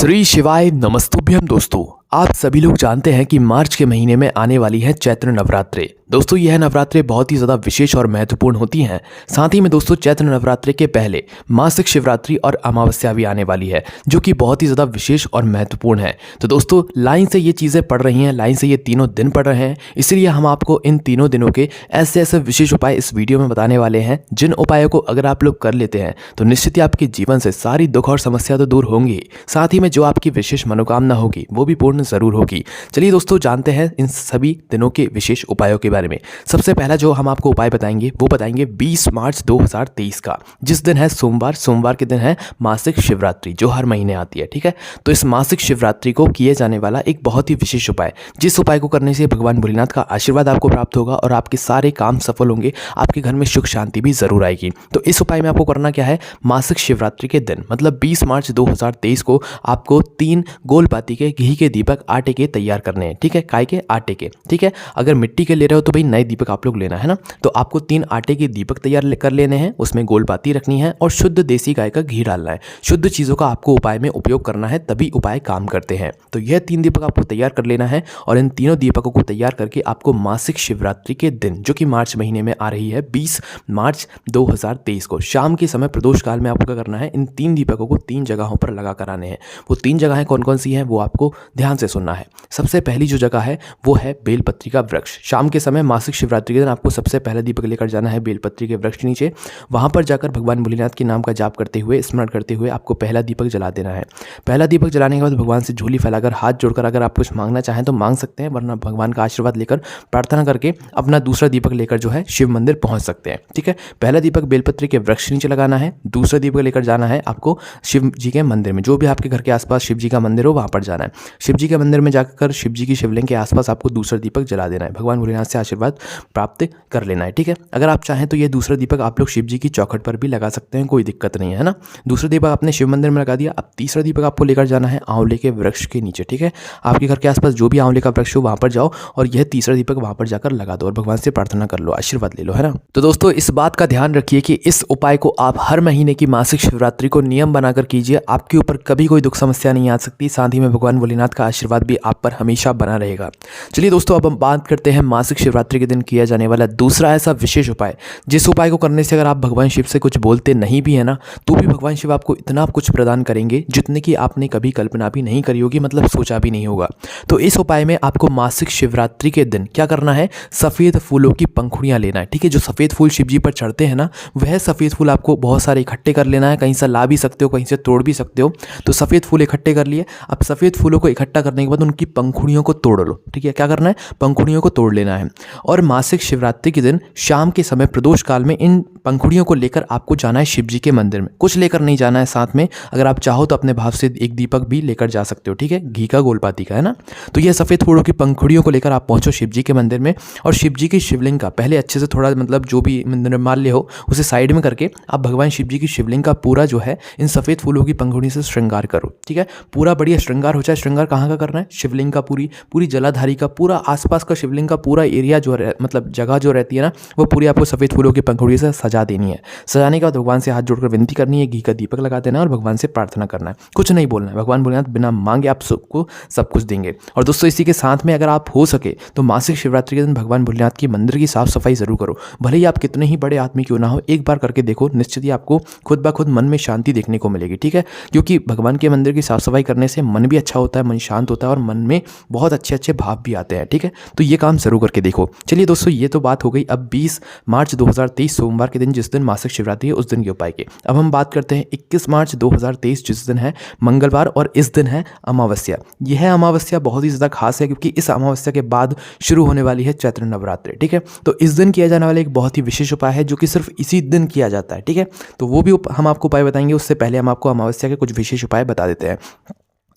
श्री शिवाय नमस्तुभ्यम दोस्तों। आप सभी लोग जानते हैं कि मार्च के महीने में आने वाली है चैत्र नवरात्रे। दोस्तों यह नवरात्रे बहुत ही ज़्यादा विशेष और महत्वपूर्ण होती हैं। साथ ही में दोस्तों चैत्र नवरात्रे के पहले मासिक शिवरात्रि और अमावस्या भी आने वाली है, जो कि बहुत ही ज़्यादा विशेष और महत्वपूर्ण है। तो दोस्तों लाइन से ये चीज़ें पड़ रही हैं, लाइन से ये तीनों दिन पड़ रहे हैं, इसलिए हम आपको इन तीनों दिनों के ऐसे ऐसे विशेष उपाय इस वीडियो में बताने वाले हैं, जिन उपायों को अगर आप लोग कर लेते हैं तो निश्चित ही आपके जीवन से सारी दुख और समस्या तो दूर होंगी, साथ ही में जो आपकी विशेष मनोकामना होगी वो भी पूर्ण ज़रूर होगी। चलिए दोस्तों जानते हैं इन सभी दिनों के विशेष उपायों के बारे में। सबसे पहला जो हम आपको उपाय बताएंगे वो बताएंगे 20 मार्च 2023 का, जिस दिन है सोमवार के दिन है मासिक शिवरात्रि, जो हर महीने आती है। ठीक है, तो इस मासिक शिवरात्रि को किए जाने वाला एक बहुत ही विशेष उपाय, जिस उपाय को करने से भगवान भोलेनाथ का आशीर्वाद आपको प्राप्त होगा और आपके सारे काम सफल होंगे, आपके घर में सुख शांति भी जरूर आएगी। तो इस उपाय में आपको करना क्या है, मासिक शिवरात्रि के दिन मतलब 20 मार्च 2023 को आपको 3 गोल बाती के घी के दीपक आटे के तैयार करने हैं। ठीक है, काय के, आटे के। ठीक है, अगर मिट्टी के ले रहे हो तो भाई नए दीपक आप लोग लेना है ना। तो आपको 3 आटे के दीपक तैयार कर लेने हैं, उसमें गोल बाती रखनी है और शुद्ध देसी गाय का घी डालना है। शुद्ध चीज़ों का आपको उपाय में उपयोग करना है, तभी उपाय काम करते हैं। तो यह 3 दीपक आपको तैयार कर लेना है और इन तीनों दीपकों को तैयार करके आपको मासिक शिवरात्रि के दिन, जो कि मार्च महीने में आ रही है 20 मार्च 2023 को, शाम के समय प्रदोष काल में आपको क्या करना है, इन 3 दीपकों को 3 जगहों पर लगा कर आने हैं। वो 3 जगहें कौन कौन सी हैं वो आपको ध्यान से सुनना है। सबसे पहली जो जगह है वो है बेलपत्री का वृक्ष। शाम के समय मासिक शिवरात्रि के दिन आपको सबसे पहले दीपक लेकर जाना है बेलपत्री के वृक्ष के नीचे। वहां पर जाकर भगवान भोलेनाथ के नाम का जाप करते हुए, स्मरण करते हुए आपको पहला दीपक जला देना है। पहला दीपक जलाने के बाद भगवान से झोली फैलाकर हाथ जोड़कर अगर आप कुछ मांगना चाहें तो मांग सकते हैं, वरना भगवान का आशीर्वाद लेकर प्रार्थना करके अपना दूसरा दीपक लेकर जो है शिव मंदिर पहुंच सकते हैं। ठीक है, पहला दीपक बेलपत्री के वृक्ष नीचे लगाना है, दूसरा दीपक लेकर जाना है आपको शिव जी के मंदिर में, जो भी आपके घर के आसपास शिव जी का मंदिर हो वहां पर जाना है। शिव जी के मंदिर में जाकर शिव जी की शिवलिंग के आसपास आपको दूसरा दीपक जला देना है, भगवान भोलेनाथ से आशीर्वाद प्राप्त कर लेना है। ठीक है, अगर आप चाहें तो ये दूसरा दीपक आप लोग शिव जी की चौखट पर भी लगा सकते हैं, कोई दिक्कत नहीं है ना। दूसरा दीपक आपने शिव मंदिर में लगा दिया। अब तीसरा दीपक आपको लेकर जाना है आंवले के वृक्ष के नीचे। ठीक है, आपके घर के आसपास जो भी आंवले का वृक्ष हो वहां पर जाओ और यह तीसरा दीपक वहां पर जाकर लगा दो और भगवान से प्रार्थना कर लो, आशीर्वाद ले लो, है ना। तो दोस्तों इस बात का ध्यान रखिए कि इस उपाय को आप हर महीने की मासिक शिवरात्रि को नियम बनाकर कीजिए, आपके ऊपर कभी कोई दुख समस्या नहीं आ सकती, साथ ही में भगवान भोलेनाथ का आशीर्वाद भी आप पर हमेशा बना रहेगा। चलिए दोस्तों अब हम बात करते हैं मासिक शिवरात्रि के दिन किया जाने वाला दूसरा ऐसा विशेष उपाय, जिस उपाय को करने से अगर आप भगवान शिव से कुछ बोलते नहीं भी है ना, तो भी भगवान शिव आपको इतना कुछ प्रदान करेंगे जितने की आपने कभी कल्पना भी नहीं करी होगी, मतलब सोचा भी नहीं होगा। तो इस उपाय में आपको मासिक शिवरात्रि के दिन क्या करना है, सफ़ेद फूलों की पंखुड़ियाँ लेना है। ठीक है, जो सफ़ेद फूल शिव जी पर चढ़ते हैं ना, वह सफ़ेद फूल आपको बहुत सारे इकट्ठे कर लेना है। कहीं से ला भी सकते हो, कहीं से तोड़ भी सकते हो। तो सफ़ेद फूल इकट्ठे कर लिए। अब सफ़ेद फूलों को इकट्ठा करने के बाद उनकी पंखुड़ियों को तोड़ लो। ठीक है, क्या करना है, पंखुड़ियों को तोड़ लेना है और मासिक शिवरात्रि के दिन शाम के समय प्रदोष काल में इन पंखुड़ियों को लेकर आपको जाना है शिव जी के मंदिर में। कुछ लेकर नहीं जाना है साथ में, अगर आप चाहो तो अपने भाव से एक दीपक भी लेकर जा सकते हो। ठीक है, घी का गोलपाती का, है ना। तो यह सफ़ेद फूलों की पंखुड़ियों को लेकर आप पहुंचो शिव जी के मंदिर में और शिव जी की शिवलिंग का पहले अच्छे से थोड़ा मतलब जो भी निर्माल्य हो उसे साइड में करके आप भगवान शिव जी की शिवलिंग का पूरा जो है इन सफ़ेद फूलों की पंखुड़ी से श्रृंगार करो। ठीक है, पूरा बढ़िया श्रृंगार हो जाए। श्रृंगार कहाँ का करना है, शिवलिंग का, पूरी जलाधारी का, पूरा आसपास का शिवलिंग का पूरा एरिया जो मतलब जगह जो रहती है ना, वो पूरी आपको सफ़ेद फूलों की पंखुड़ी से सजा देनी है। सजाने के बाद भगवान से हाथ जोड़कर विनती करनी है, घी का दीपक लगा देना है और भगवान से प्रार्थना करना है। कुछ नहीं बोलना है, भगवान भोलेनाथ बिना मांगे आप सबको सब कुछ देंगे। और दोस्तों इसी के साथ में अगर आप हो सके तो मासिक शिवरात्रि के दिन भगवान भोलेनाथ की मंदिर की साफ सफाई जरूर करो। भले ही आप कितने ही बड़े आदमी क्यों ना हो, एक बार करके देखो, निश्चित ही आपको खुद ब खुद मन में शांति देखने को मिलेगी। ठीक है, क्योंकि भगवान के मंदिर की साफ सफाई करने से मन भी अच्छा होता है, मन शांत होता है और मन में बहुत अच्छे अच्छे भाव भी आते हैं। ठीक है, तो ये काम जरूर करके देखो। चलिए दोस्तों ये तो बात हो गई अब 20 मार्च 2023 सोमवार के दिन, जिस दिन मासिक शिवरात्रि है, उस दिन के उपाय के। अब हम बात करते हैं 21 मार्च 2023 जिस दिन है मंगलवार और इस दिन है अमावस्या। यह अमावस्या बहुत ही ज़्यादा खास है क्योंकि इस अमावस्या के बाद शुरू होने वाली है चैत्र नवरात्रि। ठीक है, तो इस दिन किया जाने वाला एक बहुत ही विशेष उपाय है जो कि सिर्फ इसी दिन किया जाता है। ठीक है, तो वो भी हम आपको उपाय बताएंगे, उससे पहले हम आपको अमावस्या के कुछ विशेष उपाय बता देते हैं।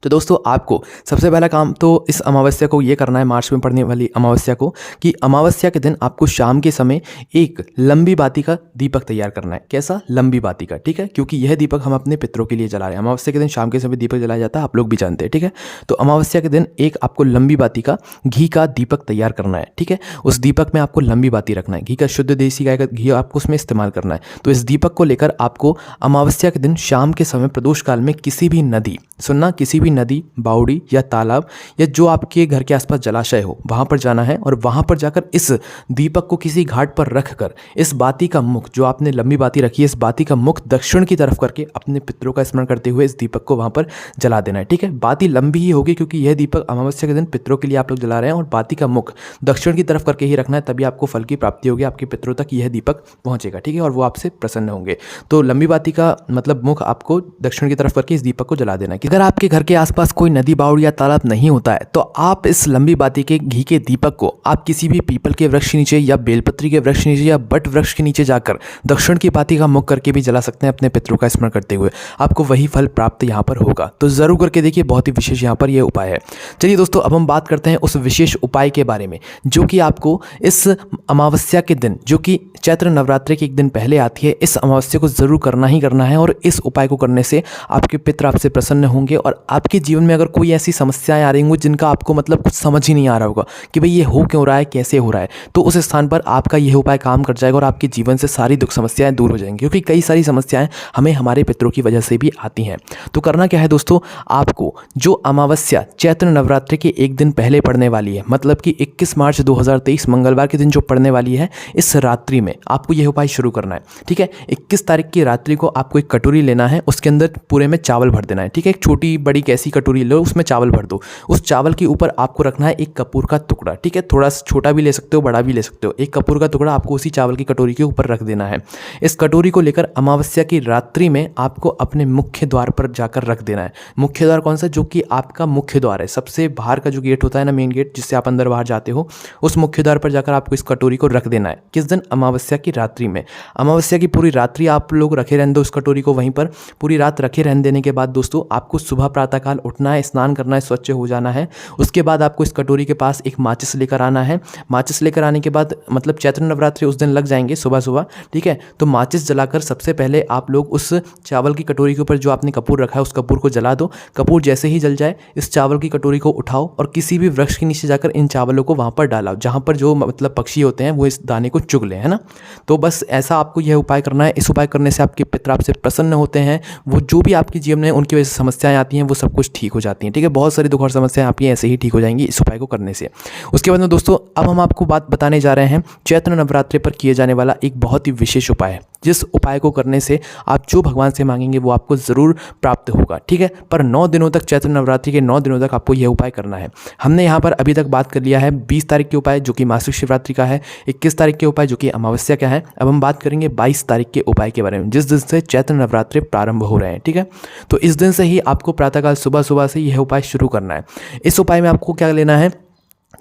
तो दोस्तों आपको सबसे पहला काम तो इस अमावस्या को ये करना है, मार्च में पड़ने वाली अमावस्या को, कि अमावस्या के दिन आपको शाम के समय एक लंबी बाती का दीपक तैयार करना है। कैसा, लंबी बाती का। ठीक है, क्योंकि यह दीपक हम अपने पितरों के लिए जला रहे हैं। अमावस्या के दिन शाम के समय दीपक जलाया जाता है, आप लोग भी जानते हैं। ठीक है, तो अमावस्या के दिन एक आपको लंबी बाती का घी का दीपक तैयार करना है। ठीक है, उस दीपक में आपको लंबी बाती रखना है, घी का, शुद्ध देसी गाय का घी आपको उसमें इस्तेमाल करना है। तो इस दीपक को लेकर आपको अमावस्या के दिन शाम के समय प्रदोष काल में किसी भी नदी, सुनना, किसी भी भी नदी, बावड़ी या तालाब या जो आपके घर के आसपास जलाशय हो वहाँ पर जाना है और वहाँ पर जाकर इस दीपक को किसी घाट पर रख कर इस बाती का मुख, जो आपने लंबी बाती रखी है, इस बाती का मुख दक्षिण की तरफ करके अपने पितरों का स्मरण करते हुए इस दीपक को वहाँ पर जला देना है। ठीक है, बाती लंबी ही होगी क्योंकि यह दीपक अमावस्या के दिन पितरों के लिए आप लोग जला रहे हैं और बाती का मुख दक्षिण की तरफ करके ही रखना है, तभी आपको फल की प्राप्ति होगी, आपके पितरों तक यह दीपक पहुंचेगा। ठीक है, और वो आपसे प्रसन्न होंगे। तो लंबी बाती का मतलब मुख आपको दक्षिण की तरफ करके इस दीपक को जला देना है। अगर आपके घर के आसपास कोई नदी, बावड़ी या तालाब नहीं होता है तो आप इस लंबी बाती के घी के दीपक को आप किसी भी पीपल के वृक्ष के नीचे या बेलपत्री के वृक्ष के नीचे या बट वृक्ष के नीचे जाकर दक्षिण की बाती का मुख करके भी जला सकते हैं अपने पितरों का स्मरण करते हुए, आपको वही फल प्राप्त यहाँ पर होगा। तो जरूर करके देखिए, बहुत ही विशेष यहाँ पर यह उपाय है। चलिए दोस्तों, अब हम बात करते हैं उस विशेष उपाय के बारे में जो कि आपको इस अमावस्या के दिन, जो कि चैत्र नवरात्रि के एक दिन पहले आती है, इस अमावस्या को जरूर करना ही करना है। और इस उपाय को करने से आपके पितर आपसे प्रसन्न होंगे और आपके जीवन में अगर कोई ऐसी समस्याएं आ रही होंगी जिनका आपको मतलब कुछ समझ ही नहीं आ रहा होगा कि भाई ये हो क्यों रहा है, कैसे हो रहा है, तो उस स्थान पर आपका यह उपाय काम कर जाएगा और आपके जीवन से सारी दुख समस्याएं दूर हो जाएंगी। क्योंकि कई सारी समस्याएं हमें हमारे पितरों की वजह से भी आती हैं। तो करना क्या है दोस्तों, आपको जो अमावस्या चैत्र नवरात्रि के एक दिन पहले पड़ने वाली है, मतलब कि 21 मार्च 2023 मंगलवार के दिन जो पड़ने वाली है, इस रात्रि में आपको यह उपाय शुरू करना है। ठीक है, 21 तारीख की रात्रि को आपको एक कटोरी लेना है, उसके अंदर पूरे में चावल भर देना है। ठीक है, एक छोटी बड़ी कैसी कटोरी लो, उसमें चावल भर दो। उस चावल के ऊपर आपको रखना है एक कपूर का टुकड़ा। ठीक है, थोड़ा छोटा भी ले सकते हो, बड़ा भी ले सकते हो। एक कपूर का टुकड़ा आपको उसी चावल की कटोरी के ऊपर रख देना है। इस कटोरी को लेकर अमावस्या की रात्रि में आपको अपने मुख्य द्वार पर जाकर रख देना है। मुख्य द्वार कौन सा? जो कि आपका मुख्य द्वार है, सबसे बाहर का जो गेट होता है ना, मेन गेट जिससे आप अंदर बाहर जाते हो, उस मुख्य द्वार पर जाकर आपको इस कटोरी को रख देना है। किस दिन? अमावस्या की रात्रि में। अमावस्या की पूरी रात्रि आप लोग रखे रहने दो उस कटोरी को वहीं पर। पूरी रात रखे रहने देने के बाद दोस्तों आपको सुबह प्रातःकाल उठना है, स्नान करना है, स्वच्छ हो जाना है। उसके बाद आपको इस कटोरी के पास एक माचिस लेकर आना है। माचिस लेकर आने के बाद मतलब चैत्र नवरात्रि उस दिन लग जाएंगे सुबह सुबह। ठीक है, तो माचिस जलाकर सबसे पहले आप लोग उस चावल की कटोरी के ऊपर जो आपने कपूर रखा है उस कपूर को जला दो। कपूर जैसे ही जल जाए, इस चावल की कटोरी को उठाओ और किसी भी वृक्ष के नीचे जाकर इन चावलों को वहाँ पर डालाओ जहाँ पर जो मतलब पक्षी होते हैं वो इस दाने को चुग लें, है ना। तो बस ऐसा आपको यह उपाय करना है। इस उपाय करने से आपके पितर आपसे प्रसन्न होते हैं। वो जो भी आपके जीवन में उनकी वजह से समस्याएं आती हैं वो सब कुछ ठीक हो जाती हैं। ठीक है, बहुत सारी दुख और समस्याएं आपकी ऐसे ही ठीक हो जाएंगी इस उपाय को करने से। उसके बाद में दोस्तों अब हम आपको बात बताने जा रहे हैं चैत्र नवरात्रि पर किए जाने वाला एक बहुत ही विशेष उपाय है, जिस उपाय को करने से आप जो भगवान से मांगेंगे वो आपको ज़रूर प्राप्त होगा। ठीक है, पर 9 दिनों तक, चैत्र नवरात्रि के 9 दिनों तक आपको यह उपाय करना है। हमने यहाँ पर अभी तक बात कर लिया है 20 तारीख के उपाय जो कि मासिक शिवरात्रि का है, 21 तारीख के उपाय जो कि अमावस्या का है। अब हम बात करेंगे 22 तारीख के उपाय के बारे में, जिस दिन से चैत्र नवरात्रि प्रारंभ हो रहे हैं। ठीक है, तो इस दिन से ही आपको प्रातःकाल सुबह सुबह से यह उपाय शुरू करना है। इस उपाय में आपको क्या लेना है,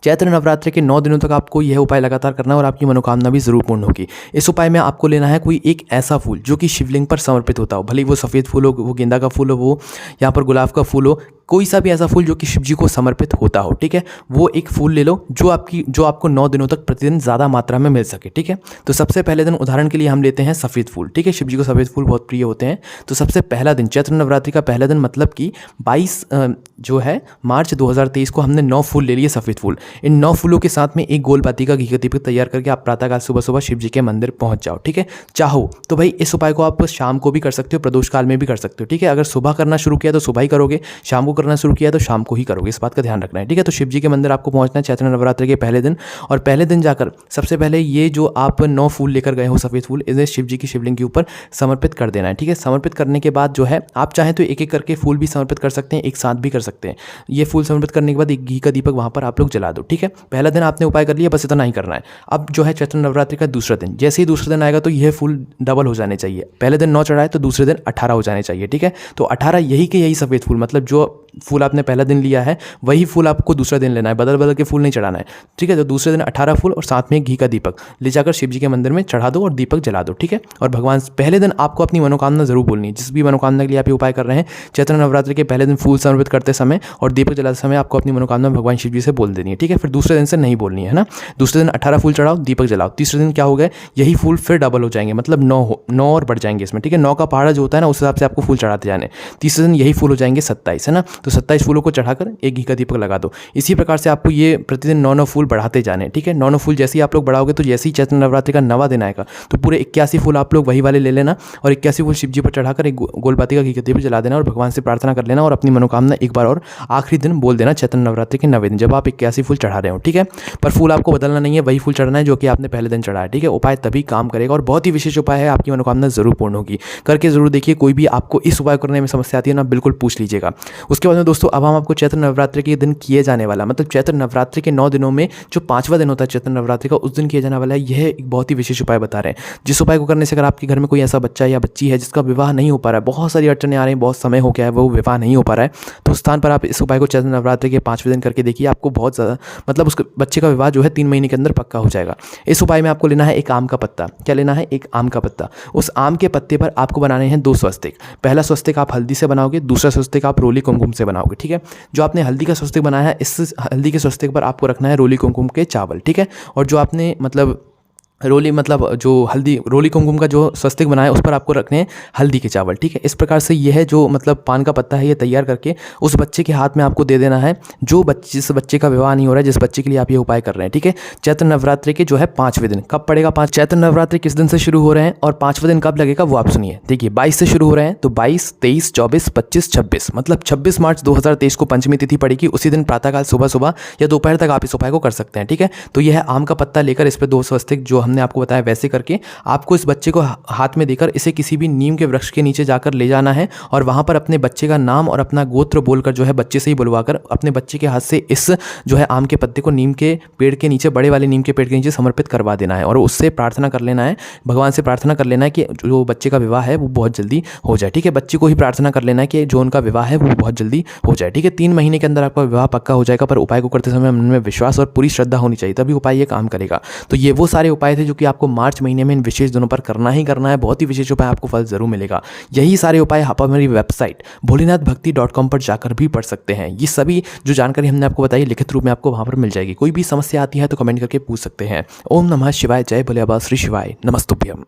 चैत्र नवरात्रि के 9 दिनों तक आपको यह उपाय लगातार करना है और आपकी मनोकामना भी जरूर पूर्ण होगी। इस उपाय में आपको लेना है कोई एक ऐसा फूल जो कि शिवलिंग पर समर्पित होता हो, भले वो सफ़ेद फूल हो, वो गेंदा का फूल हो, वो यहाँ पर गुलाब का फूल हो, कोई सा भी ऐसा फूल जो कि शिव जी को समर्पित होता हो। ठीक है, वो एक फूल ले लो जो आपको 9 दिनों तक प्रतिदिन ज़्यादा मात्रा में मिल सके। ठीक है, तो सबसे पहले दिन उदाहरण के लिए हम लेते हैं सफ़ेद फूल। ठीक है, शिव जी को सफ़ेद फूल बहुत प्रिय होते हैं। तो सबसे पहला दिन चैत्र नवरात्रि का पहला दिन मतलब कि 22 जो है मार्च 2023 को हमने 9 फूल ले लिए सफ़ेद फूल। इन 9 फूलों के साथ में एक गोल बाती का घी का दीपक तैयार करके आप प्रातःकाल सुबह सुबह शिव जी के मंदिर पहुंच जाओ। ठीक है, चाहो तो भाई इस उपाय को आप शाम को भी कर सकते हो, प्रदोष काल में भी कर सकते हो। ठीक है, अगर सुबह करना शुरू किया तो सुबह ही करोगे, शाम को करना शुरू किया तो शाम को ही करोगे, इस बात का ध्यान रखना है। ठीक है, तो शिव जी के मंदिर आपको पहुंचना है चैत्र नवरात्रि के पहले दिन, और पहले दिन जाकर सबसे पहले ये जो आप 9 फूल लेकर गए हो सफ़ेद फूल, इन्हें शिव जी की शिवलिंग के ऊपर समर्पित कर देना है। ठीक है, समर्पित करने के बाद जो है आप चाहें तो एक एक करके फूल भी समर्पित कर सकते हैं, एक साथ भी कर सकते हैं। ये फूल समर्पित करने के बाद एक घी का दीपक वहाँ पर आप लोग जला दो। ठीक है, पहला दिन आपने उपाय कर लिया, बस इतना ही करना है। अब जो है चैत्र नवरात्रि का दूसरा दिन, जैसे ही दूसरा दिन आएगा तो यह फूल डबल हो जाने चाहिए। पहले दिन 9 चढ़ाए तो दूसरे दिन 18 हो जाने चाहिए। ठीक है, तो 18 यही के यही सफ़ेद फूल, मतलब जो फूल आपने पहला दिन लिया है वही फूल आपको दूसरा दिन लेना है, बदल बदल के फूल नहीं चढ़ाना है। ठीक है, तो दूसरे दिन 18 फूल और साथ में एक घी का दीपक ले जाकर शिव जी के मंदिर में चढ़ा दो और दीपक जला दो। ठीक है, और भगवान पहले दिन आपको अपनी मनोकामना जरूर बोलनी है, जिस भी मनोकामना के लिए आप ये उपाय कर रहे हैं। चैत्र नवरात्रि के पहले दिन फूल समर्पित करते समय और दीपक जलाते समय आपको अपनी मनोकामना भगवान शिव जी से बोल देनी है। ठीक है, फिर दूसरे दिन से नहीं बोलनी है ना। दूसरे दिन 18 फूल चढ़ाओ, दीपक जलाओ। तीसरे दिन क्या हो गए, यही फूल फिर डबल हो जाएंगे, मतलब 9 और बढ़ जाएंगे इसमें। ठीक है, 9 का पहाड़ा जो होता है ना उस हिसाब से आपको फूल चढ़ाते जाने। तीसरे दिन यही फूल हो जाएंगे 27, है ना। तो 27 फूलों को चढ़ाकर एक घी का दीपक लगा दो। इसी प्रकार से आपको ये प्रतिदिन 9 फूल बढ़ाते जाने, ठीक है। 9 फूल जैसे ही आप लोग बढ़ाओगे तो जैसे ही चैत्र नवरात्रि का 9वां दिन आएगा तो पूरे 81 फूल आप लोग वही वाले ले लेना और 81 फूल शिव जी पर चढ़ाकर एक गोलबाती का घी का दीपक जला देना और भगवान से प्रार्थना कर लेना और अपनी मनोकामना एक बार और आखिरी दिन बोल देना चैत्र नवरात्रि के 9वें दिन, जब आप 81 फूल चढ़ा रहे हो, ठीक है। पर फूल आपको बदलना नहीं है, वही फूल चढ़ना है जो कि आपने पहले दिन चढ़ाया, ठीक है। उपाय तभी काम करेगा और बहुत ही विशेष उपाय है, आपकी मनोकामना जरूर पूर्ण होगी। करके जरूर देखिए, कोई भी आपको इस उपाय करने में समस्या आती है ना, बिल्कुल पूछ लीजिएगा। उसके बाद में दोस्तों अब हम आपको चैत्र नवरात्रि के दिन किए जाने वाला, मतलब चैत्र नवरात्रि के 9 दिनों में जो 5वां दिन होता है चैत्र नवरात्रि का, उस दिन किया जाने वाला है यह एक बहुत ही विशेष उपाय बता रहे हैं। जिस उपाय को करने से अगर आपके घर में कोई ऐसा बच्चा या बच्ची है जिसका विवाह नहीं हो पा रहा है, बहुत सारी अड़चने आ रही हैं, बहुत समय हो गया है, वो विवाह नहीं हो पा रहा है, तो उस स्थान पर आप इस उपाय को चैत्र नवरात्रि के 5वें दिन करके देखिए, आपको बहुत ज़्यादा मतलब उस बच्चे का विवाह जो है 3 महीने के अंदर पक्का हो जाएगा। इस उपाय में आपको लेना है एक आम का पत्ता। क्या लेना है? एक आम का पत्ता। उस आम के पत्ते पर आपको बनाने हैं 2 स्वस्तिक। पहला स्वस्तिक आप हल्दी से बनाओगे, दूसरा स्वस्तिक आप रोली कुमकुम से बनाओगे, ठीक है। जो आपने हल्दी का स्वस्तिक बनाया है, इस हल्दी के स्वस्तिक पर आपको रखना है रोली कुमकुम के चावल, ठीक है। और जो आपने मतलब जो हल्दी रोली कुमकुम का जो स्वस्तिक बनाया है उस पर आपको रखने हैं हल्दी के चावल, ठीक है। इस प्रकार से यह जो मतलब पान का पत्ता है ये तैयार करके उस बच्चे के हाथ में आपको दे देना है, जिस बच्चे का विवाह नहीं हो रहा है, जिस बच्चे के लिए आप ये उपाय कर रहे हैं, ठीक है। चैत्र नवरात्रि के जो है 5वें दिन कब पड़ेगा? चैत्र नवरात्रि किस दिन से शुरू हो रहे हैं और 5वां दिन कब लगेगा वो आप सुनिए। देखिए 22 से शुरू हो रहे हैं तो 22, 23, 24, 25, 26 मतलब 26 मार्च 2023 को पंचमी तिथि पड़ेगी। उसी दिन प्रातःकाल सुबह या दोपहर तक आप इस उपाय को कर सकते हैं, ठीक है। तो यह आम का पत्ता लेकर इस पर 2 स्वस्तिक जो हमने आपको बताया वैसे करके आपको इस बच्चे को हाथ में देकर इसे किसी भी नीम के वृक्ष के नीचे जाकर ले जाना है और वहां पर अपने बच्चे का नाम और अपना गोत्र बोलकर जो है बच्चे से ही बुलवाकर अपने बच्चे के हाथ से इस जो है आम के पत्ते को नीम के पेड़ के नीचे, बड़े वाले नीम के पेड़ के नीचे समर्पित करवा देना है और उससे प्रार्थना कर लेना है, भगवान से प्रार्थना कर लेना है कि जो बच्चे का विवाह है वो बहुत जल्दी हो जाए, ठीक है। बच्चे को ही प्रार्थना कर लेना है कि जो उनका विवाह है वो बहुत जल्दी हो जाए, ठीक है। 3 महीने के अंदर आपका विवाह पक्का हो जाएगा, पर उपाय को करते समय मन में विश्वास और पूरी श्रद्धा होनी चाहिए, तभी उपाय ये काम करेगा। तो ये वो सारे उपाय थे जो कि आपको मार्च महीने में इन विशेष दिनों पर करना ही करना है। बहुत ही विशेष उपाय, आपको फल जरूर मिलेगा। यही सारे उपाय आप हमारी वेबसाइट भोलेनाथभक्ति.com पर जाकर भी पढ़ सकते हैं। ये सभी जो जानकारी हमने आपको बताई लिखित रूप में आपको वहां पर मिल जाएगी। कोई भी समस्या आती है तो कमेंट करके पूछ सकते हैं। ओम नमः शिवाय, जय भोले बाबा श्री शिवाय, नमस्तुभ्यम।